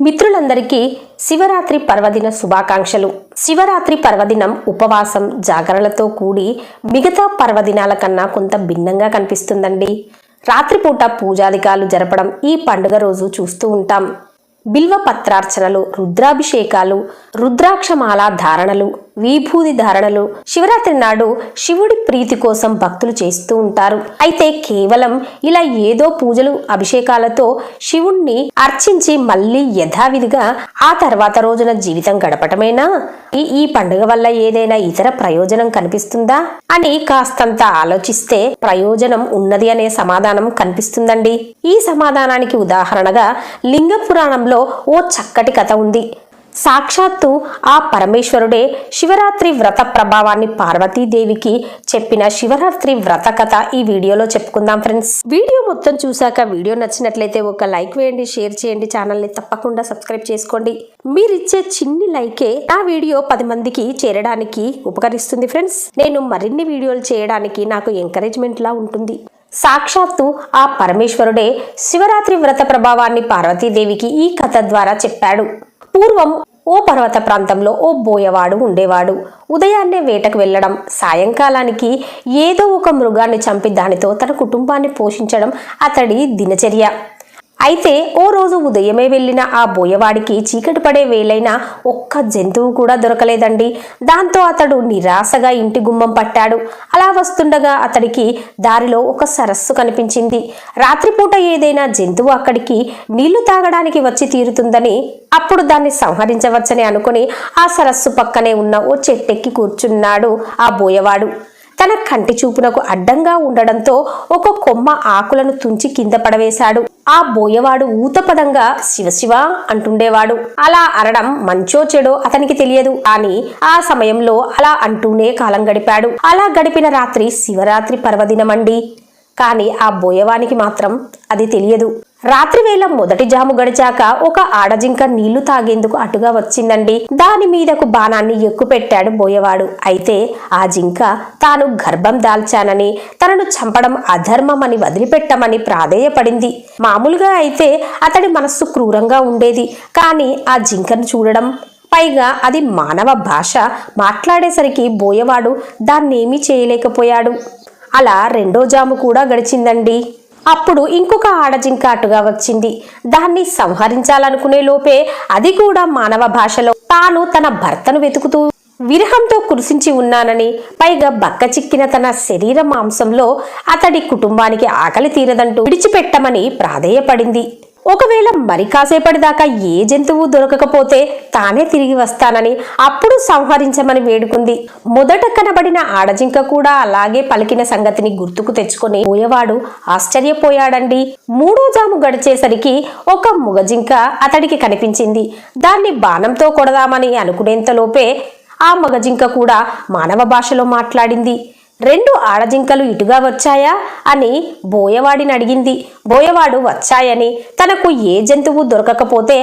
మిత్రులందరికీ శివరాత్రి పర్వదిన శుభాకాంక్షలు. శివరాత్రి పర్వదినం ఉపవాసం జాగరణలతో కూడి మిగతా పర్వదినాల కన్నా కొంత భిన్నంగా కనిపిస్తుందండి. రాత్రిపూట పూజాధికాలు జరపడం ఈ పండుగ రోజు చూస్తూ ఉంటాం. బిల్వ పత్రార్చనలు, రుద్రాభిషేకాలు, రుద్రాక్షమాల ధారణలు, విభూది ధారణలు శివరాత్రి నాడు శివుడి ప్రీతి కోసం భక్తులు చేస్తూ ఉంటారు. అయితే కేవలం ఇలా ఏదో పూజలు అభిషేకాలతో శివుణ్ణి అర్చించి మళ్ళీ యథావిధిగా ఆ తర్వాత రోజున జీవితం గడపటమేనా? ఈ పండుగ వల్ల ఏదైనా ఇతర ప్రయోజనం కనిపిస్తుందా అని కాస్తంత ఆలోచిస్తే ప్రయోజనం ఉన్నది అనే సమాధానం కనిపిస్తుందండి. ఈ సమాధానానికి ఉదాహరణగా లింగ పురాణంలో ఓ చక్కటి కథ ఉంది. సాక్షాత్తు ఆ పరమేశ్వరుడే శివరాత్రి వ్రత ప్రభావాన్ని పార్వతీదేవికి చెప్పిన శివరాత్రి వ్రత కథ ఈ వీడియోలో చెప్పుకుందాం ఫ్రెండ్స్. వీడియో మొత్తం చూశాక వీడియో నచ్చినట్లయితే ఒక లైక్ వేయండి, షేర్ చేయండి, ఛానల్ని తప్పకుండా సబ్స్క్రైబ్ చేసుకోండి. మీరిచ్చే చిన్ని లైకే నా వీడియో 10 మందికి చేరడానికి ఉపకరిస్తుంది ఫ్రెండ్స్. నేను మరిన్ని వీడియోలు చేయడానికి నాకు ఎంకరేజ్మెంట్ లా ఉంటుంది. సాక్షాత్తు ఆ పరమేశ్వరుడే శివరాత్రి వ్రత ప్రభావాన్ని పార్వతీదేవికి ఈ కథ ద్వారా చెప్పాడు. పూర్వం ఓ పర్వత ప్రాంతంలో ఓ బోయవాడు ఉండేవాడు. ఉదయాన్నే వేటకు వెళ్లడం, సాయంకాలానికి ఏదో ఒక మృగాన్ని చంపి దానితో తన కుటుంబాన్ని పోషించడం అతడి దినచర్య. అయితే ఓ రోజు ఉదయమే వెళ్లిన ఆ బోయవాడికి చీకటి పడే వేలైనా ఒక్క జంతువు కూడా దొరకలేదండి. దాంతో అతడు నిరాశగా ఇంటి గుమ్మం పట్టాడు. అలా వస్తుండగా అతడికి దారిలో ఒక సరస్సు కనిపించింది. రాత్రిపూట ఏదైనా జంతువు అక్కడికి నీళ్లు తాగడానికి వచ్చి తీరుతుందని, అప్పుడు దాన్ని సంహరించవచ్చని అనుకుని ఆ సరస్సు పక్కనే ఉన్న ఓ చెట్టెక్కి కూర్చున్నాడు ఆ బోయవాడు. తన కంటి చూపునకు అడ్డంగా ఉండడంతో ఒక కొమ్మ ఆకులను తుంచి కింద పడవేశాడు. ఆ బోయవాడు ఊతపదంగా శివశివ అంటుండేవాడు. అలా అనడం మంచో చెడో అతనికి తెలియదు. కానీ ఆ సమయంలో అలా అంటూనే కాలం గడిపాడు. అలా గడిపిన రాత్రి శివరాత్రి పర్వదినమండి. కానీ ఆ బోయవానికి మాత్రం అది తెలియదు. రాత్రి వేళ మొదటి జాము గడిచాక ఒక ఆడజింక నీళ్లు తాగేందుకు అటుగా వచ్చిందండి. దాని మీదకు బాణాన్ని ఎక్కుపెట్టాడు బోయవాడు. అయితే ఆ జింక తాను గర్భం దాల్చానని, తనను చంపడం అధర్మమని వదిలిపెట్టమని ప్రాధేయపడింది. మామూలుగా అయితే అతడి మనస్సు క్రూరంగా ఉండేది. కానీ ఆ జింకను చూడడం, పైగా అది మానవ భాష మాట్లాడేసరికి బోయవాడు దాన్నేమీ చేయలేకపోయాడు. అలా రెండో జాము కూడా గడిచిందండి. అప్పుడు ఇంకొక ఆడజింక అటుగా వచ్చింది. దాన్ని సంహరించాలనుకునే లోపే అది కూడా మానవ భాషలో తాను తన భర్తను వెతుకుతూ విరహంతో కురిసించి ఉన్నానని, పైగా బక్క చిక్కిన తన శరీర మాంసంలో అతడి కుటుంబానికి ఆకలి తీరదంటూ విడిచిపెట్టమని ప్రాధేయపడింది. ఒకవేళ మరి కాసేపటి దాకా ఏ జంతువు దొరకకపోతే తానే తిరిగి వస్తానని, అప్పుడు సంహరించమని వేడుకుంది. మొదట కనబడిన ఆడజింక కూడా అలాగే పలికిన సంగతిని గుర్తుకు తెచ్చుకొని బోయవాడు ఆశ్చర్యపోయాడండి. మూడో జాము గడిచేసరికి ఒక మగజింక అతడికి కనిపించింది. దాన్ని బాణంతో కొడదామని అనుకునేంతలోపే ఆ మగజింక కూడా మానవ భాషలో మాట్లాడింది. 2 ఆడజింకలు ఇటుగా వచ్చాయా అని బోయవాడిని అడిగింది. బోయవాడు వచ్చాయని, తనకు ఏ జంతువు దొరకకపోతే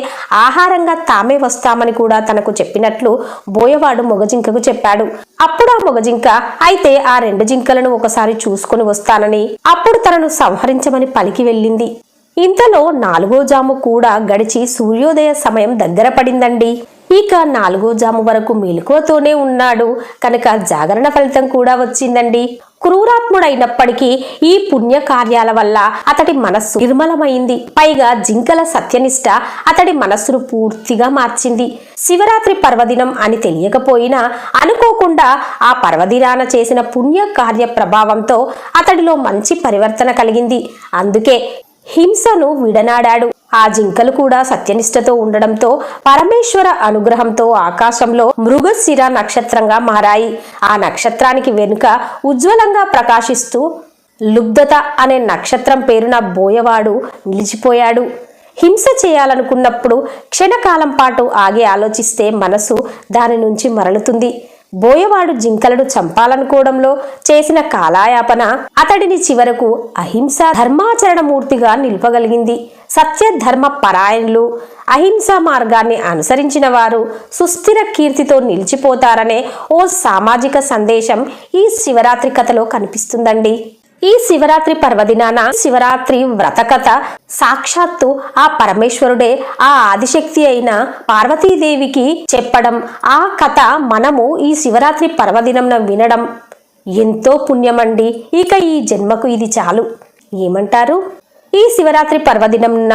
ఆహారంగా తామే వస్తామని కూడా తనకు చెప్పినట్లు బోయవాడు మొగజింకకు చెప్పాడు. అప్పుడు ఆ మొగజింక అయితే ఆ 2 జింకలను ఒకసారి చూసుకుని వస్తానని, అప్పుడు తనను సంహరించమని పలికి వెళ్ళింది. ఇంతలో 4వ జాము కూడా గడిచి సూర్యోదయ సమయం దగ్గర పడిందండి. ఇక 4వ జాము వరకు మెలకువతోనే ఉన్నాడు కనుక జాగరణ ఫలితం కూడా వచ్చిందండి. క్రూరాత్ముడైనప్పటికీ ఈ పుణ్య కార్యాల వల్ల అతడి మనస్సు నిర్మలమైంది. పైగా జింకల సత్యనిష్ట అతడి మనస్సును పూర్తిగా మార్చింది. శివరాత్రి పర్వదినం అని తెలియకపోయినా అనుకోకుండా ఆ పర్వదినాన చేసిన పుణ్య కార్య ప్రభావంతో అతడిలో మంచి పరివర్తన కలిగింది. అందుకే హింసను విడనాడాడు. ఆ జింకలు కూడా సత్యనిష్టతో ఉండడంతో పరమేశ్వర అనుగ్రహంతో ఆకాశంలో మృగశిర నక్షత్రంగా మారాయి. ఆ నక్షత్రానికి వెనుక ఉజ్వలంగా ప్రకాశిస్తూ లుబ్ధత అనే నక్షత్రం పేరున బోయవాడు నిలిచిపోయాడు. హింస చేయాలనుకున్నప్పుడు క్షణకాలం పాటు ఆగి ఆలోచిస్తే మనసు దాని నుంచి మరలుతుంది. బోయవాడు జింకలను చంపాలనుకోవడంలో చేసిన కాలాయాపన అతడిని చివరకు అహింస ధర్మాచరణమూర్తిగా నిలుపగలిగింది. సత్య ధర్మ పరాయణులు, అహింసా మార్గాన్ని అనుసరించిన వారు సుస్థిర కీర్తితో నిలిచిపోతారనే ఓ సామాజిక సందేశం ఈ శివరాత్రి కథలో కనిపిస్తుందండి. ఈ శివరాత్రి పర్వదినాన శివరాత్రి వ్రతకథ సాక్షాత్తు ఆ పరమేశ్వరుడే ఆ ఆదిశక్తి అయిన పార్వతీదేవికి చెప్పడం, ఆ కథ మనము ఈ శివరాత్రి పర్వదినంన వినడం ఎంతో పుణ్యమండి. ఇక ఈ జన్మకు ఇది చాలు. ఏమంటారు? ఈ శివరాత్రి పర్వదినంన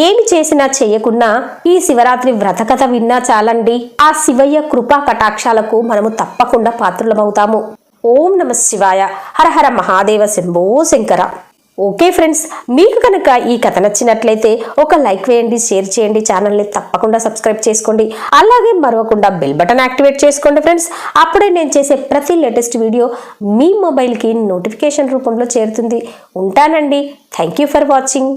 ఏమి చేసినా చేయకున్నా ఈ శివరాత్రి వ్రతకథ విన్నా చాలండి. ఆ శివయ్య కృపా కటాక్షాలకు మనము తప్పకుండా పాత్రులమవుతాము. ఓం నమ శివాయ. హర హర మహాదేవ, శంభో శంకర. ఓకే ఫ్రెండ్స్, మీకు కనుక ఈ కథ నచ్చినట్లయితే ఒక లైక్ వేయండి, షేర్ చేయండి, ఛానల్ని తప్పకుండా సబ్స్క్రైబ్ చేసుకోండి. అలాగే మరవకుండా బెల్ బటన్ యాక్టివేట్ చేసుకోండి ఫ్రెండ్స్. అప్పుడే నేను చేసే ప్రతి లేటెస్ట్ వీడియో మీ మొబైల్కి నోటిఫికేషన్ రూపంలో చేరుతుంది. ఉంటానండి. Thank you for watching.